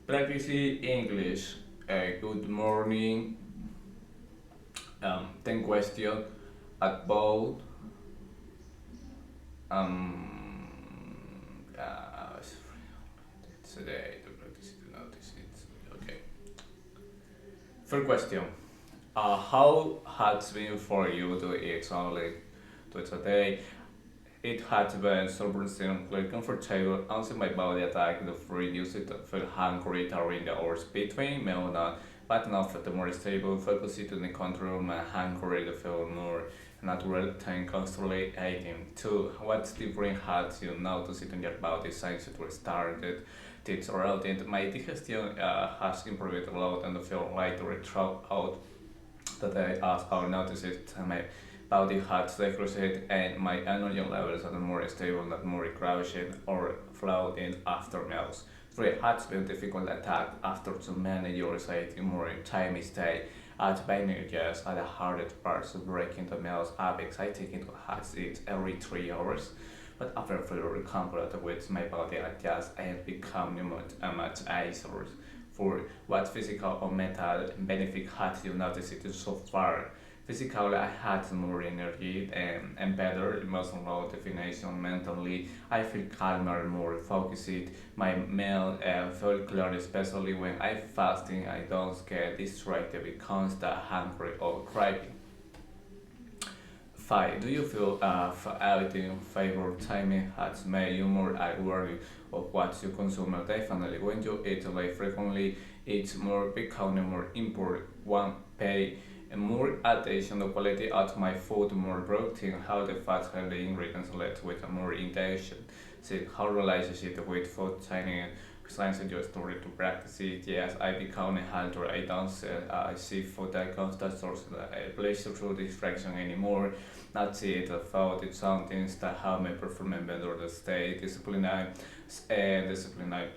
Practicing English. Good morning. 10 questions about um, uh, today. To practice to notice it. Okay. First question. How has been for you to eat only to today? It had been surprisingly comfortable until my body attacked the free used to feel hungry during the hours between meal, but now felt more stable, focused to control my hunger to feel more natural time constantly eating. Two, what different has you noticed in your body since it was started? It's routine. My digestion has improved a lot and I feel lighter throughout that I noticed it, my body had decreased and my energy levels are more stable, not more crashing or floating after meals. Three, had been difficult attack after too many years eating more time stay at bandages at the hardest parts of breaking the meals habits. I think it has it every 3 hours. But after fully recovered with my body adjust and become much easier for what physical or mental benefit had you noticed it so far. Physically, I had more energy and better emotional definition. Mentally, I feel calmer, more focused. My meal felt clear, especially when I fasting. I don't get distracted with constant hungry or craving. Five. Do you feel eating favor timing has made you more aware of what you consume? Definitely, when you eat like frequently, it's more becoming more important. One, pay more attention to quality of my food, more protein, how the fats and the ingredients led with more intention. See how relationship with food timing science your story to practice it. Yes, I become a hunter. I don't see food as constant source of pleasure through distraction anymore. Not it, I thought it's something that help me perform better the stay disciplined and disciplined.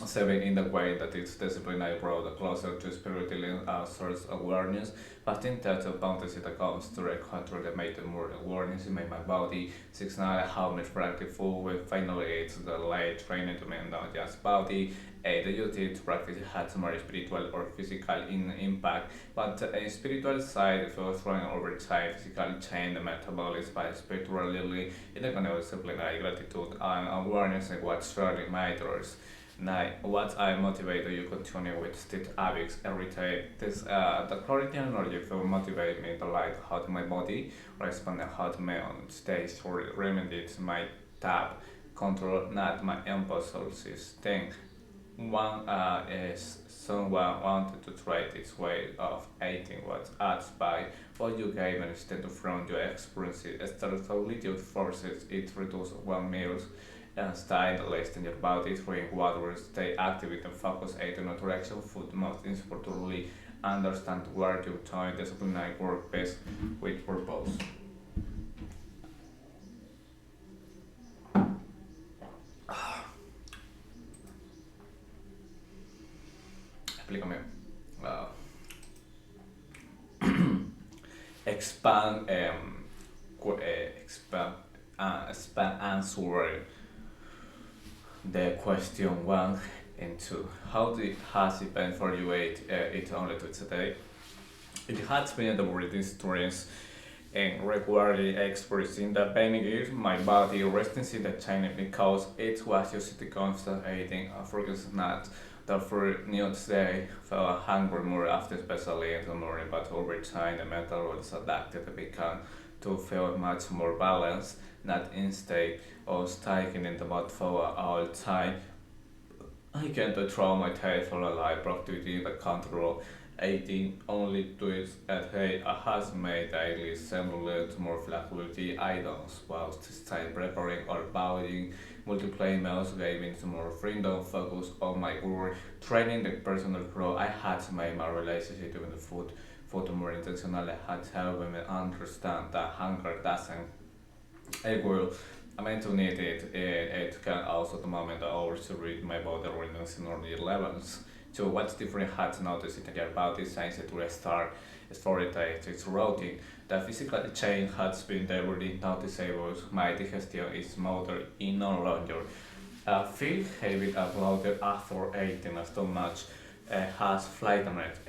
Seven in the way that it's discipline I brought closer to spiritual source awareness, but in that boundaries it comes to a control that made more awareness in my body. Six nine how much practice full with finally it's the light training to maintain not just body. Eight the duty to practice has more spiritual or physical in impact, but a spiritual side feels strong over time, physical change the metabolism by spiritually in the kind of discipline gratitude and awareness and what truly matters. Nine, what I motivate you continue with state habits every day. This the clarity and energy will motivate me to like how to my body respond and how to my own stage for remedies my tab control not my impulses thing. One is someone wanted to try this way of eating what adds by what you gave instead of from your experiences. Start solitude forces it reduce one meals and stay the list in your body, drink water, stay active and focus eight on direction, food most importantly, understand where your time discipline work best with purpose. Explícame. Uh, expand expand expand answer the question one and two. How has it been for you it only to today? It has been the breathing strength and regularly expressing the benefit my body resting in the training because it was used to constant eating focus not the first new day felt hungry more after especially in the morning but over time the mental was adapted to become to feel much more balanced not instead of staying in the mud for all time. I can control my taste for a life productivity the control 18 only twists at hey has made daily simulate more flexibility items while to stay preparing or buying multiplayer meals giving to more freedom focus on my work training the personal growth I had to make my relationship with the food more intentional I had to help me understand that hunger doesn't it will I mean to need it, it can also the moment I also read my body rhythms in early levels. So what's different had to notice it about this science to restart story its routine. The physical change has been already noticeable. My digestion is smoother in no longer. Feel heavy about it after eating too much has flattened it.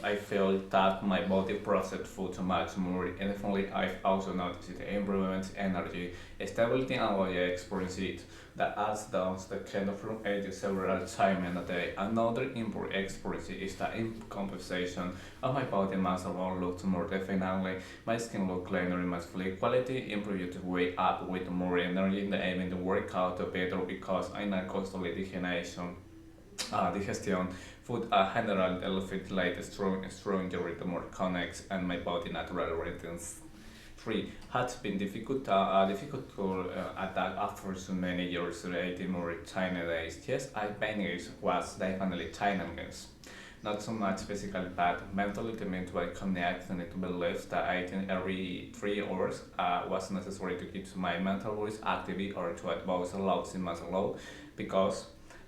I feel that my body processed food much more. And definitely, I've also noticed the improvements, energy, stability, and how I experience it. That adds down the kind of from eating several times in a day. Another important experience is the compensation of my body muscle looks more definitely. My skin look cleaner and my sleep quality improved to wake up with more energy and aiming to work out better because I not constantly digestion. Food general elevate like stronger rhythm more connects and my body natural rhythms. Three has been difficult to adapt after so many years eating more tiny days. Yes, I managed was definitely challenges. Not so much physical but mentally to me to connect and to believe that eating every 3 hours was necessary to keep my mental voice active or to advance a lot in muscle low because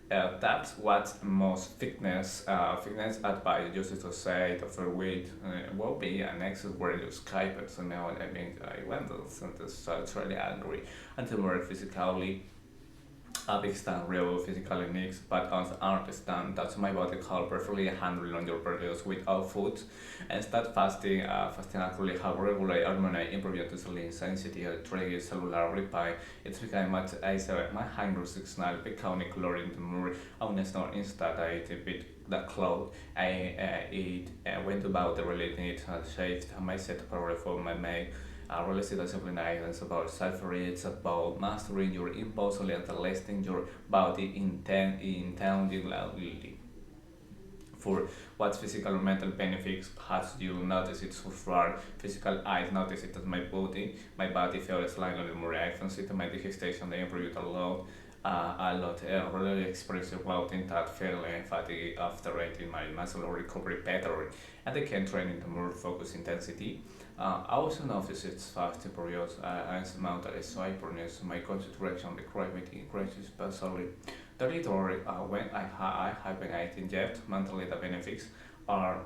that's what most fitness advice uses to say that weight will be an excess where you Skype it. So now I mean I went and so really angry until more physically understand real physical needs, but also understand that my body can perfectly handle longer periods without food. And start fasting actually have regular hormonal improvement to insulin sensitivity, trigger cellular repair. It's become much easier. My hunger signal becoming clearer in the more honest or instead I eat a bit that cloud. I eat went about the related needs shaped my set power for my make realistic discipline items about self-read, it's about mastering your impulse and listing your body intentionally for what physical or mental benefits has you noticed it so far. Physical eyes notice it as my body feels slightly more efficient, my digestion they improve a lot. Really expressive bloating that feeling fatigue after eating my muscle recovery better and I can train into more focus intensity. I also notice it's fast periods and mental hyperness, my concentration, the gravity increases, especially the later when I haven't eaten yet, mentally the benefits are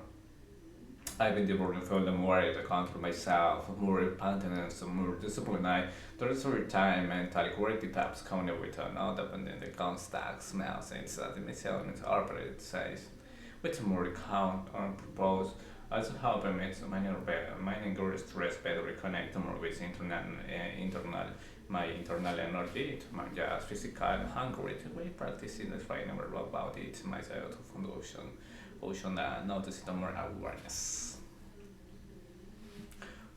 I've been developing for the more I control myself, more independence, more discipline. There is a time mental quality types coming with another and then the constant smells and the mission and operate says. With more count on propose also helping me to manage stress better reconnect more with internal my internal energy, my just physical hungry we practice in the training about it myself from the ocean notice the more awareness.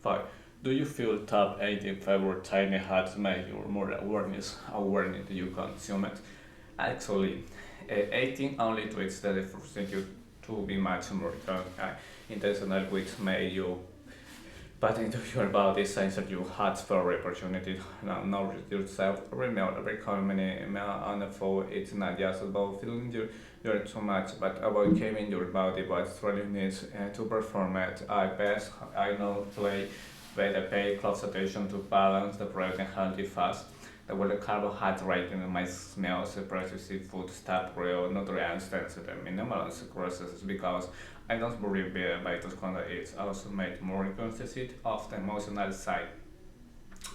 5. Do you feel top 8 in favor tiny hats make you more awareness you consume it? Actually, 18 only tweets that force you to be much more intentional which may you but into your body sense that you had for opportunity now know yourself remember very many on the phone it's not just about feeling you're too much but about keeping your body but really needs to perform it I best I know play better pay close attention to balance the protein healthy fast the word carbohydrate in my smells processed food stop real nutrients to the minimal processes because I don't believe mitochondria is also made more consistent of the emotional side.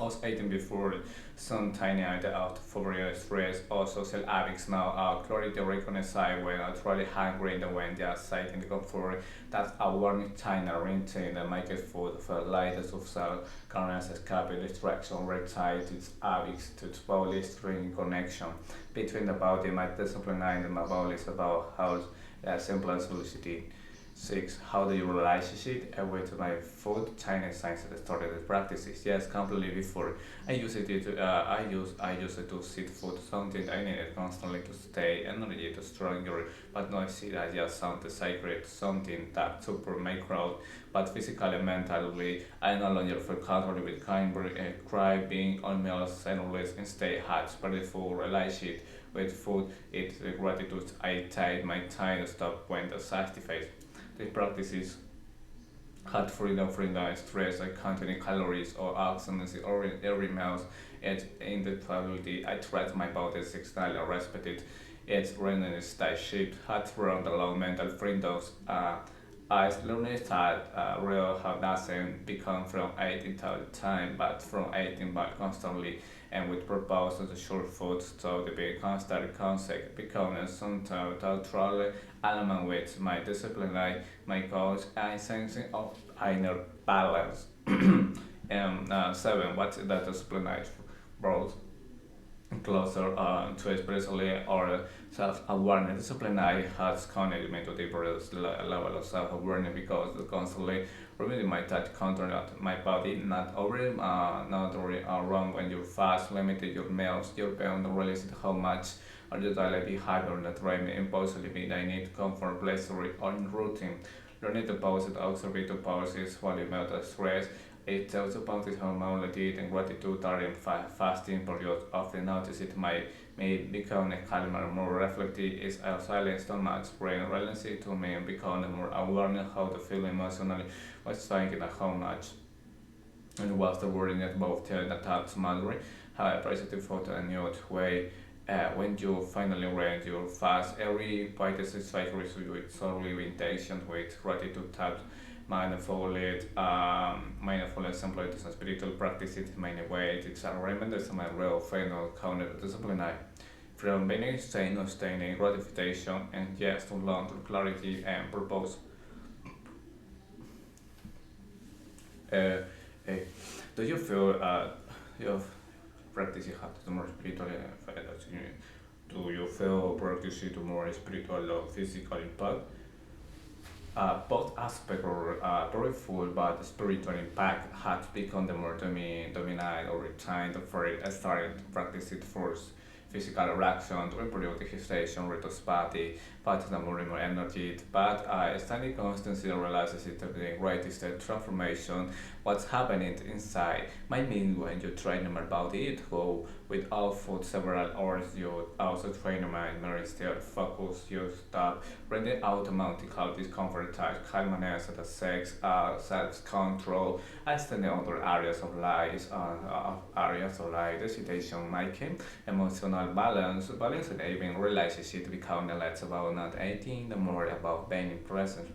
Also eating before some tiny idea of phobia, stress or social habits now are clarity reconcile when actually hungry and when they are citing the comfort that awareness tiny routine and make it food for lightest of cell currents escape distraction recite its habits to body string connection between the body my discipline and my body is about how simple as velocity. 6. How do you relationship with my food Chinese science started the practices? Yes, completely before. I use it to sit food something I needed constantly to stay energy to stronger, but not see that just something sacred, something that super micro, but physically and mentally I no longer feel comfortable with cry being on meals and always instead had spiritual relationship with food, it's the gratitude I take my time to stop when the satisfies these practices had freedom, stress, like counting calories or oxygen or every meal. It's in the totality, I track my body signal and respect it. It's readiness that shaped had from the low mental freedoms. I learned that real how doesn't become from eating all the time, but from eating but constantly. and with purpose of the short foot, so the big constant concept becomes some total element with my discipline, like my goals and sensing of inner balance. And seven, what that discipline I brought closer to especially or self-awareness. Discipline I has connected me to deeper level of self-awareness because the constantly reminding my touch control of my body, not only wrong when you fast, limited your meals, your beyond realize how much or the daily behavior that drive me impulsively mean I need comfort, pleasure, on routine. Learning to pause it, observe to pause is while you melt the stress. It also bounces harmony and gratitude during fasting periods. Often notice it may become a calmer, more reflective, is a silent stomach, brain relency to me and become more aware of how to feel emotionally, what's thinking and how much. And what's the wording that both tell that thoughts matter, how I appreciate photo and new way. When you finally read your fast, every bite is satisfied with solely intention, with gratitude tapped mindfulness employed as a spiritual practice in many ways. It's a reminder of my real final counter discipline. From being staying or staying in gratification and yes to learn to clarity and purpose. Uh, uh, do you feel your practice you have to more spiritual do you feel practice to more spiritual or physical impact? Both aspects are powerful, but the spiritual impact has become the more dominant over time. For it, I started to practice it first. Physical reaction to improve the gestation, retrospective, but the more energy. But I study constantly realizes it to be the greatest transformation. What's happening inside might mean when you train your body, it go without for several hours. You also train your mind, more instead focus, you stop bringing automatic how discomfort type, calmness, the sex, self control, as the other areas of life, the situation making emotional balance and even relationship become less about not eating, the more about being present,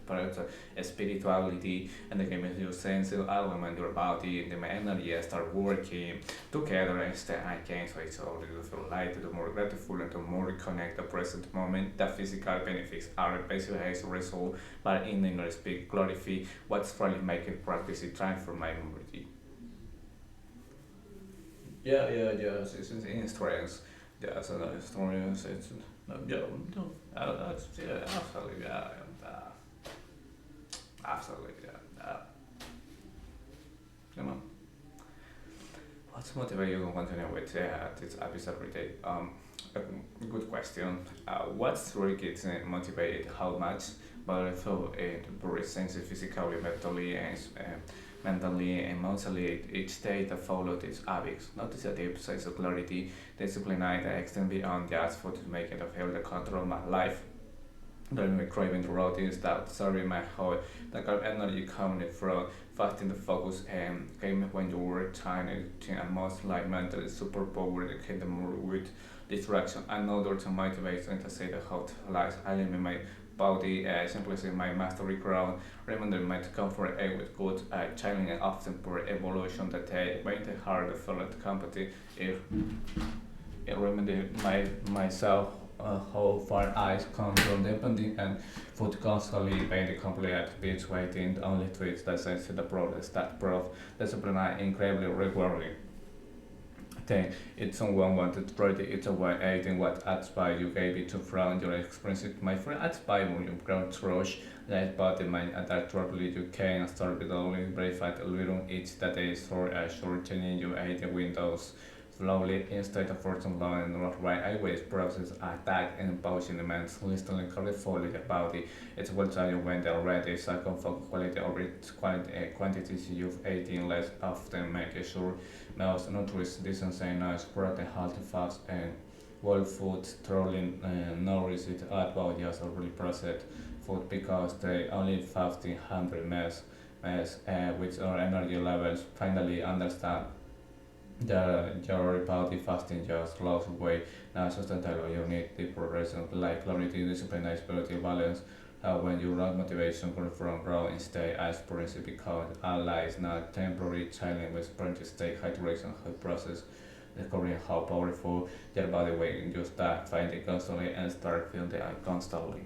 spirituality, and the game your sense of element, your body, and the energy start working together instead I can so it's all to feel light, the more grateful and the more connect the present moment. The physical benefits are basically as a result, but in English speak glorify what's really making practice it time for my memory. Yeah, it's in strengths. Yeah, so that is strengths. It's no, yeah, no, that's yeah, absolutely, yeah, absolutely, yeah, you know. What's motivate you to continue with this episode today? A good question. What's really gets motivated? How much? But I feel it very sensitive physically, mentally, emotionally. Each day that follow these habits. Notice a deep sense of clarity, discipline, that extend beyond just for to make it of feel the control of my life. Then we craving the routines that serving my whole that kind of energy coming from fasting the focus and came when you were trying to and most like mentally superpower that can more with distraction and order to motivate and to say the how to life I limit my body simply say my mastery ground remember my comfort with good challenge and often for evolution that made it hard to feel it company if it remember myself how far eyes come from depending and food constantly being the complete beats waiting only tweets that sense the progress that proof discipline are incredibly rewarding. Then it's someone wanted to try to eat away eating what adds by you gave it to from your experience with my friend adds by when you ground rush that body mind and that probably you can start with only breakfast a little each that is for a short changing you eating windows slowly instead of forcing long and not right always process attack and pushing the man's listening carefully about it. It's well tell you when they're ready second for quality over quantities you've eaten less often making sure meals nutritious distance and nice protein healthy fast and whole food thoroughly nourish it at body as already processed food because they only 1500 mass which our energy levels finally understand your body fasting just loss of weight. Now, sustainable, you need the progression like clarity, discipline, and spiritual balance. When your own motivation comes from growing state as principle because allies not temporary challenge with sprint state hydration high process discovering how powerful your body weight in just that, finding constantly and start feeling the eye constantly.